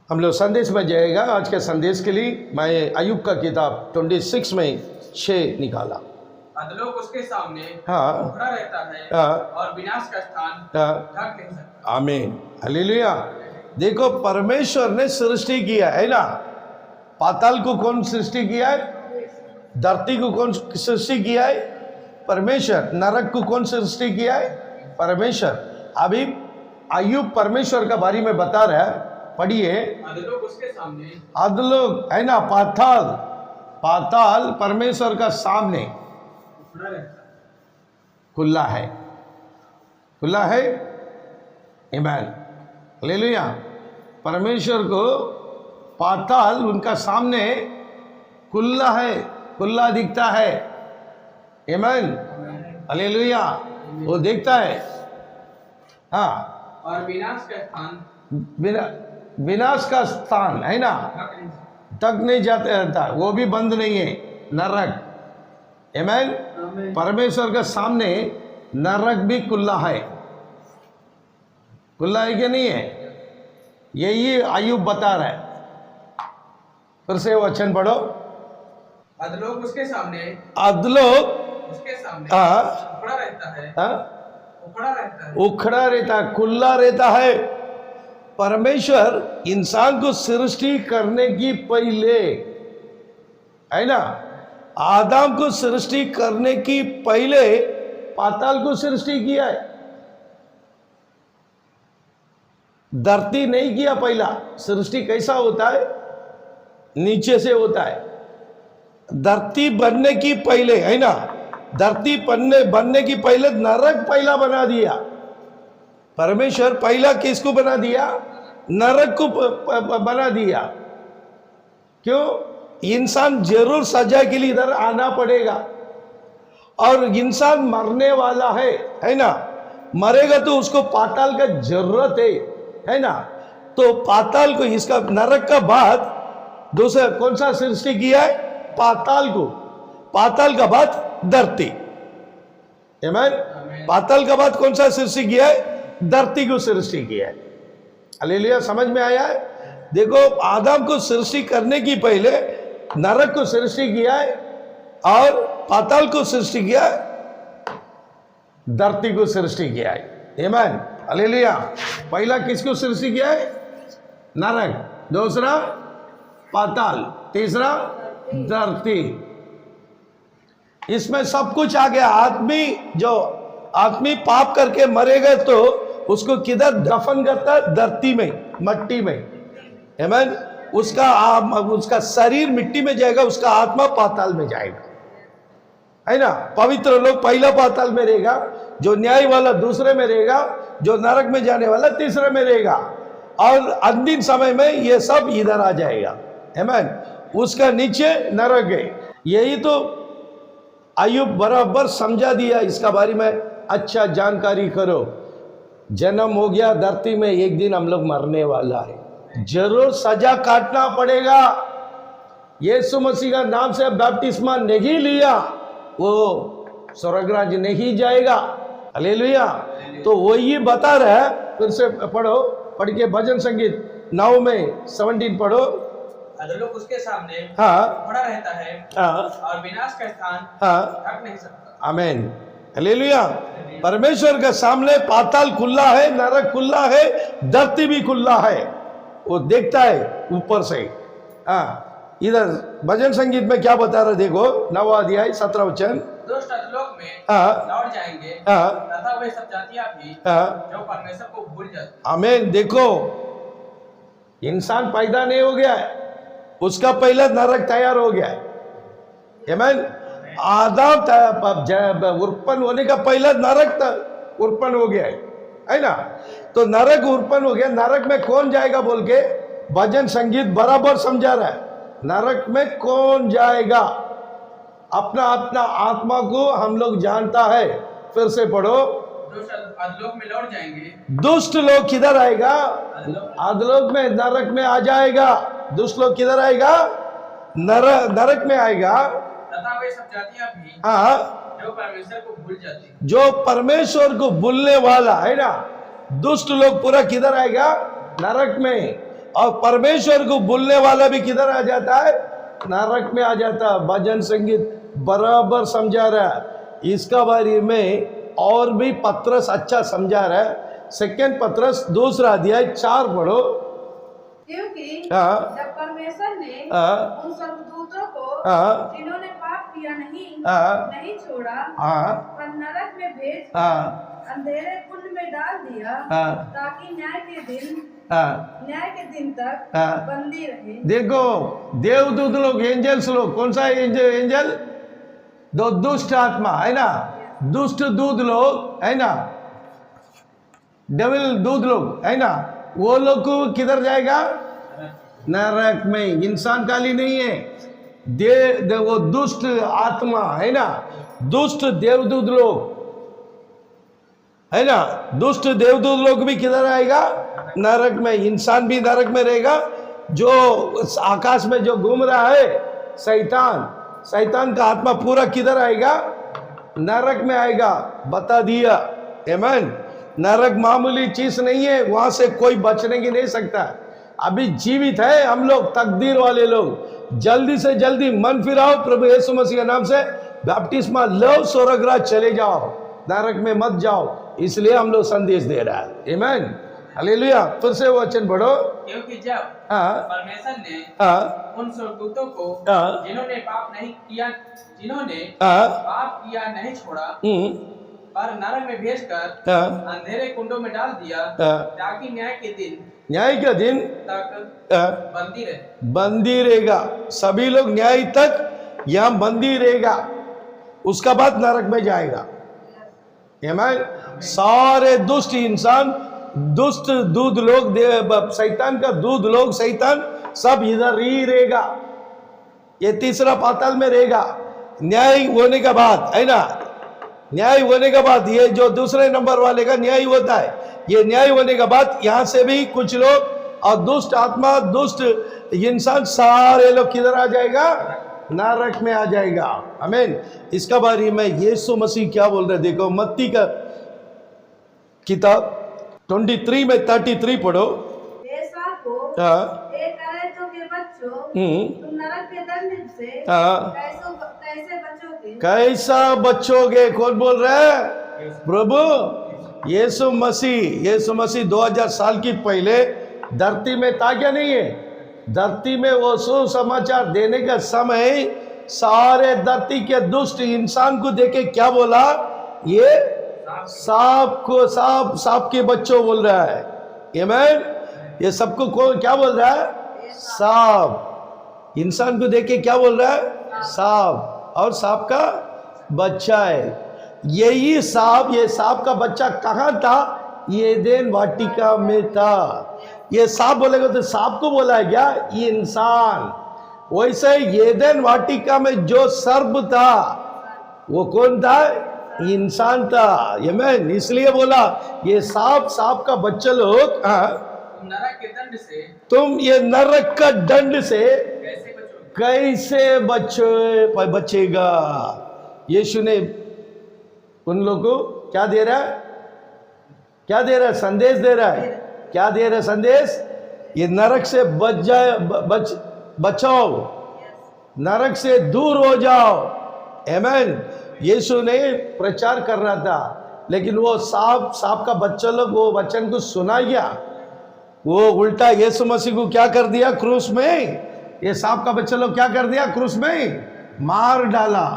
हम लोग संदेश में जाएगा। आज के संदेश के लिए मैं अय्यूब का किताब 26 में 6 निकाला। अधलोक उसके सामने हाँ। उखड़ा रहता है हाँ। और विनाश का स्थान हाँ। ढक नहीं सकता। आमीन, हालेलुया। देखो, परमेश्वर ने सृष्टि किया है ना। पाताल को कौन सृष्टि किया है? धरती को कौन सृष्टि किया है? परमेश्वर। नरक को कौन सृष्टि किया है? परमेश्वर। अभी अय्यूब परमेश्वर का बारे में बता रहा है, पढ़िए। अधलोक उसके सामने, अधलोक है ना, पाताल। पाताल परमेश्वर का सामने उखड़ा रहता है। खुला है, खुला है। आमीन, हालेलुया। परमेश्वर को पाताल उनका सामने खुला है, खुला दिखता है। आमीन, हालेलुया। वो देखता है। हाँ। और विनाश का स्थान विनाश का स्थान है ना, ढक नहीं सकता। तक नहीं जाते रहता, वो भी बंद नहीं है। नरक, आमीन। परमेश्वर के सामने नरक भी खुला है। खुला है कि नहीं है? यही अय्यूब बता रहा है। फिर से वचन पढ़ो। अधलोक उसके सामने, अधलोक उसके सामने हाँ, उखड़ा रहता है, हाँ, उखड़ा रहता है। उखड़ा रहता, खुला रहता है। परमेश्वर इंसान को सृष्टि करने की पहले, है ना, आदम को सृष्टि करने की पहले पाताल को सृष्टि किया है। धरती नहीं किया। पहला सृष्टि कैसा होता है? नीचे से होता है। धरती बनने की पहले, है ना, धरती बनने की पहले नरक पहला बना दिया। परमेश्वर पहला किसको बना दिया? नरक को बना दिया। क्यों? इंसान जरूर सजा के लिए इधर आना पड़ेगा, और इंसान मरने वाला है ना। मरेगा तो उसको पाताल का जरूरत है ना। तो पाताल को, इसका नरक का बाद दूसरा कौन सा सृष्टि किया है? पाताल को। पाताल का बाद धरती। आमीन। पाताल का बाद कौन सा सृष्टि किया है? धरती को सृष्टि किया है। हालेलुया, समझ में आया है? देखो, आदम को सृष्टि करने की पहले नरक को सृष्टि किया है, और पाताल को सृष्टि किया है, धरती को सृष्टि किया है। आमीन, हालेलुया। पहला किसको सृष्टि किया है? नरक, दूसरा पाताल, तीसरा धरती। इसमें सब कुछ आ गया। आदमी पाप करके मरेगा तो उसको किधर दफन करता है? धरती में, मट्टी में। आमीन। उसका शरीर मिट्टी में जाएगा, उसका आत्मा पाताल में जाएगा, है ना। पवित्र लोग पहला पाताल में रहेगा, जो न्याय वाला दूसरे में रहेगा, जो नरक में जाने वाला तीसरे में रहेगा, और अंतिम समय में ये सब इधर आ जाएगा। आमीन। उसका नीचे नरक है। यही तो अय्यूब बराबर समझा दिया इसका बारे में। अच्छा जानकारी करो, जन्म हो गया धरती में, एक दिन हम लोग मरने वाला है, जरूर सजा काटना पड़ेगा। यीशु मसीह का नाम से बपतिस्मा नहीं लिया, वो स्वर्गराज नहीं जाएगा। हालेलुया। तो वही बता रहा है। फिर से पढ़ो, पढ़ के भजन संगीत 9 में 17 पढ़ो। अधलोक उसके सामने हाँ, उखड़ा रहता है, हाँ, और विनाश का स्थान हाँ, ढक नहीं सकता। आमीन, हालेलुया। परमेश्वर के सामने पाताल खुला है, नरक खुला है, धरती भी खुला है। वो देखता है ऊपर से। हाँ, इधर भजन संगीत में क्या बता रहे? देखो, 9वां अध्याय 17 वचन। दुष्ट अधलोक में हाँ, लौट जाएंगे, हाँ, तथा वे सब जातियां भी हाँ, जो परमेश्वर को भूल जाती। आमीन। देखो, इंसान पैदा नहीं हो गया है, उसका पहला नरक तैयार हो गया है। आमीन। आदम उत्पन्न होने का पहला नरक उत्पन्न हो गया है ना। तो नरक उत्पन्न हो गया। नरक में कौन जाएगा बोल के भजन संगीत बराबर समझा रहा है। नरक में कौन जाएगा? अपना अपना आत्मा को हम लोग जानता है। फिर से पढ़ो। दुष्ट अधलोक में लौट जाएंगे। दुष्ट लोग किधर आएगा? अधलोक में, नरक में आ जाएगा। दुष्ट लोग किधर आएगा? नरक में आएगा। तथा वे सब जातियां भी हाँ, जो परमेश्वर को भूल जाती। जो परमेश्वर को भूलने वाला है ना, दुष्ट लोग पूरा किधर आएगा? नरक में। और परमेश्वर को भूलने वाला भी किधर आ जाता है? नरक में आ जाता है। भजन संगीत बराबर समझा रहा है। इसका बारे में और भी पत्रस अच्छा समझा रहा है। सेकंड पत्रस 2 अध्याय 4 पढ़ो। क्योंकि हाँ। जब परमेश्वर ने हाँ। उन स्वर्गदूतों को हाँ। जिन्होंने पाप किया हाँ। नहीं छोड़ा, हाँ। पर नरक में भेज हाँ। अंधेरे कुंड में डाल दिया, हाँ। ताकि हाँ। न्याय के दिन तक हाँ। बंदी रहे। देखो, देवदूत लोग, एंजल्स लोग, कौन सा एंजल? दो दुष्ट आत्मा है ना, दुष्ट दूत लोग है ना, डेविल दूत लोग है ना, वो लोग को किधर जाएगा? नरक में। इंसान काली नहीं है, वो दुष्ट आत्मा है ना, दुष्ट देवदूत लोग है ना, दुष्ट देवदूत लोग भी किधर आएगा? नरक में। इंसान भी नरक में रहेगा। जो आकाश में जो घूम रहा है शैतान का आत्मा पूरा किधर आएगा? नरक में आएगा। बता दिया। आमीन। नरक मामूली चीज नहीं है, वहां से कोई बचने की नहीं सकता। अभी जीवित है हम लोग, तकदीर वाले लोग, जल्दी से जल्दी मन फिराओ, प्रभु यीशु मसीह के नाम से बपतिस्मा लो, स्वर्गराज चले जाओ, नरक में मत जाओ। इसलिए हम लोग संदेश दे रहा है। आमीन। हालेलुया। फिर से वो वचन पढ़ो। क्योंकि जब परमेश्वर ने उन स्वर्गदूतों को जिन्होंने पाप किया नहीं छोड़ा, पर नरक में भेजकर अंधेरे कुंडों में डाल दिया, ताकि न्याय के दिन तक बंदी रहेगा। सभी लोग न्याय तक यहाँ बंदी रहेगा, उसका बाद नरक में जाएगा। आमीन। सारे दुष्ट इंसान, दुष्ट दूध लोग, शैतान का दूध लोग, शैतान सब इधर ही रहेगा। ये तीसरा पाताल में रहेगा। न्याय होने के बाद है ना, न्याय होने के बाद ये जो दूसरे नंबर वाले का न्याय होता है, ये न्याय होने के बाद यहां से भी कुछ लोग और दुष्ट आत्मा, दुष्ट इंसान, सारे लोग किधर आ जाएगा? नरक में आ जाएगा। आमीन। इसका बारे में यीशु मसीह क्या बोल रहे? देखो, मत्ती का किताब 23 में 33 पढ़ो। हाँ। तुम नरक के दंड से कैसे बचोगे? कैसा बचोगे? कौन बोल रहा है? प्रभु यीशु मसीह। यीशु मसीह 2000 साल की पहले धरती में था क्या? नहीं है। धरती में वो सुसमाचार देने का समय सारे धरती के दुष्ट इंसान को देखे क्या बोला? ये सांप के बच्चों बोल रहा है। आमीन। ये सबको क्या बोल रहा है? सांप। इंसान को देखे क्या बोल रहा है? सांप। और सांप का बच्चा है। यही सांप, ये सांप का बच्चा कहाँ था? एदेन वाटिका में था। ये सांप बोलेगा तो सांप को बोला है क्या? ये इंसान। वैसे एदेन वाटिका में जो सर्प था वो कौन था? इंसान था। आमीन। इसलिए बोला ये सांप का बच्चा लोग, नरक के दंड से, तुम ये नरक का दंड से कैसे बचेगा? यीशु ने उन लोगों को क्या दे रहा है? क्या दे रहा है? संदेश दे रहा है। क्या दे रहा है संदेश? ये नरक से बचाओ, नरक से दूर हो जाओ। आमीन। यीशु ने प्रचार कर रहा था, लेकिन वो सांप का बच्चा लोग वो वचन को सुना गया, वो उल्टा यीशु मसीह को क्या कर दिया? क्रूस में। ये सांप का बच्चा लोग क्या कर दिया? क्रूस में मार डाला।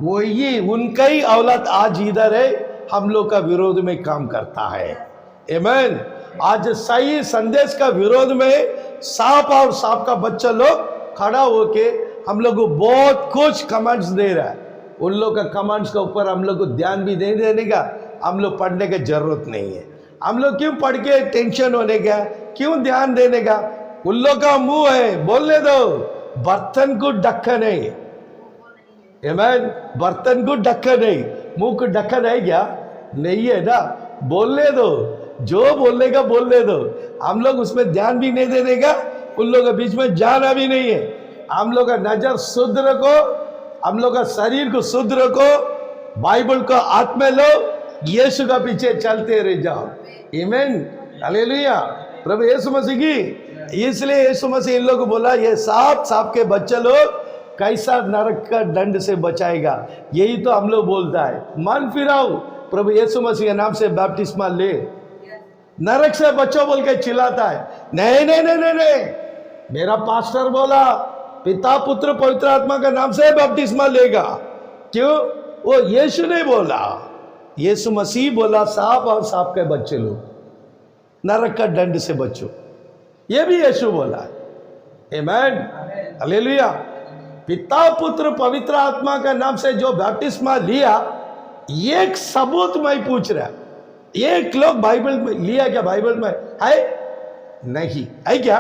वही उनका ही औलाद आज इधर है, हम लोग का विरोध में काम करता है। आमीन। आज सही संदेश का विरोध में सांप और सांप का बच्चा लोग खड़ा होके हम लोग को बहुत कुछ कमेंट्स दे रहा है। उन लोग का कमेंट्स के ऊपर हम लोग को ध्यान भी नहीं देने का, हम लोग पढ़ने की जरूरत नहीं है। हम लोग क्यों पढ़ के टेंशन होने का, क्यों ध्यान देने का? उन लोग का मुंह है, बोलने दो। बर्तन को ढक्कन है। आमीन। बर्तन को ढक्कन है, मुंह को ढक्कन है क्या? नहीं है ना। बोलने दो, जो बोलने का बोलने दो। हम लोग उसमें ध्यान भी नहीं देने का, उन लोगों के बीच में जाना भी नहीं है। हम लोग का नजर शुद्ध रखो, हम लोग का शरीर को शुद्ध रखो, बाइबल को हाथ में लो, यीशु का पीछे चलते रह जाओ। आमीन। हालेलुया। प्रभु यीशु मसीह की इसलिए यीशु मसीह इन लोगों को बोला ये सांप के बच्चे लोग कैसा नरक का दंड से बचाएगा। यही तो हम लोग बोलता है, मन फिराओ, प्रभु यीशु मसीह के नाम से बपतिस्मा ले, नरक से बचो बोल के चिल्लाता है। नहीं नहीं नहीं नहीं नहीं, मेरा पास्टर बोला पिता पुत्र पवित्र आत्मा का नाम से बपतिस्मा लेगा। क्यों? वो यीशु ने बोला, यीशु मसीह बोला सांप और सांप के बच्चे लोग नरक का दंड से बचो, ये भी यीशु बोला। आमेन, हालेलुया। पिता पुत्र पवित्र आत्मा का नाम से जो बपतिस्मा लिया, एक सबूत मैं पूछ रहा, एक लोग बाइबल में लिया क्या? बाइबल में है? नहीं है क्या?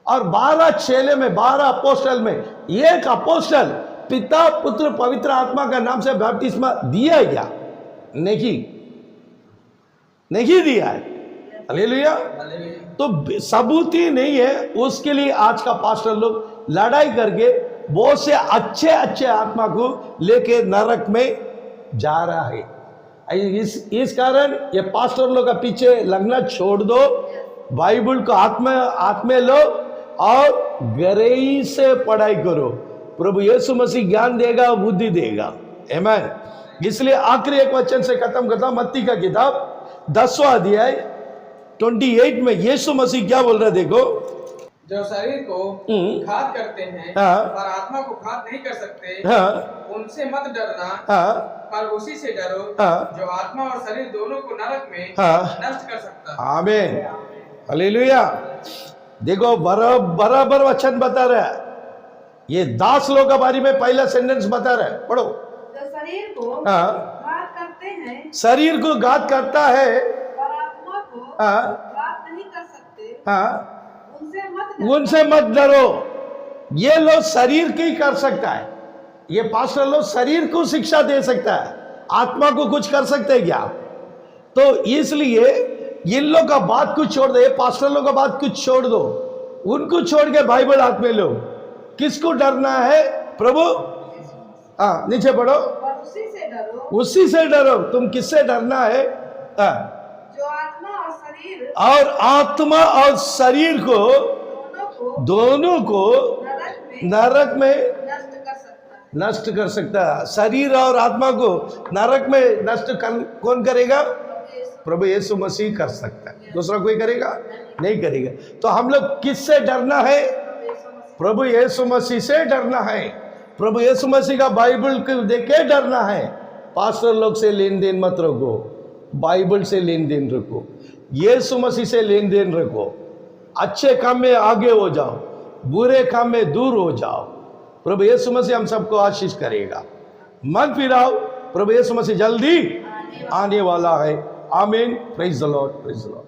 और 12 चेले में 12 अपोस्टल में एक अपोस्टल पिता पुत्र पवित्र आत्मा का नाम से बपतिस्मा दिया है क्या? नहीं, नहीं दिया है। हालेलुया। तो सबूत ही नहीं है, उसके लिए आज का पास्टर लोग लड़ाई करके बहुत से अच्छे अच्छे आत्मा को लेके नरक में जा रहा है। इस कारण ये पास्टर लोग का पीछे लगना छोड़ दो, बाइबल को आत्मे लो और गहराई से पढ़ाई करो। प्रभु यीशु मसीह ज्ञान देगा, बुद्धि देगा। आमेन। इसलिए आखिरी एक वचन से खत्म करता हूं, मत्ती का किताब 10वां अध्याय 28 में यीशु मसीह क्या बोल रहा है, देखो। जो शरीर को घात करते हैं पर आत्मा को घात नहीं कर सकते, उनसे मत डरना, पर उसी से डरो जो आत्मा और शरीर दोनों को नरक में नष्ट कर सकता है। आमीन, हालेलुया। देखो बराबर वचन बता रहा है, ये दास लोग के बारे में पहला सेंटेंस बता रहा है, पढ़ो। जो शरीर को घात करते हैं, शरीर को घात करता है पर आत्मा को घात नहीं कर सकते, उनसे मत डरो। ये लोग शरीर की कर सकता है, ये पास्टर लोग शरीर को शिक्षा दे सकता है, आत्मा को कुछ कर सकते हैं क्या? तो इसलिए इन लोग का बात कुछ छोड़ दो, ये पास्टर लोग का बात कुछ छोड़ दो, उनको छोड़ के बाइबल हाथ में लो। किसको डरना है? प्रभु, नीचे पढ़ो। उसी से डरो। तुम किससे डरना है? जो आत्मा और शरीर, और आत्मा और शरीर को दोनों को नरक में नष्ट कर सकता है। शरीर और आत्मा को नरक में नष्ट कौन करेगा? प्रभु यीशु मसीह कर सकता है, दूसरा कोई करेगा? नहीं करेगा। तो हम लोग किससे डरना है? प्रभु यीशु मसीह से डरना है। प्रभु यीशु मसीह का बाइबल को देख के डरना है। पास्टर लोग से लेन देन मत रखो, बाइबल से लेन देन रखो, यीशु मसीह से लेन देन रखो। अच्छे काम में आगे हो जाओ, बुरे काम में दूर हो जाओ। प्रभु यीशु मसीह हम सबको आशीष करेगा। मन फिराओ, प्रभु यीशु मसीह जल्दी आने वाला है। आमीन। Praise the Lord, praise the Lord.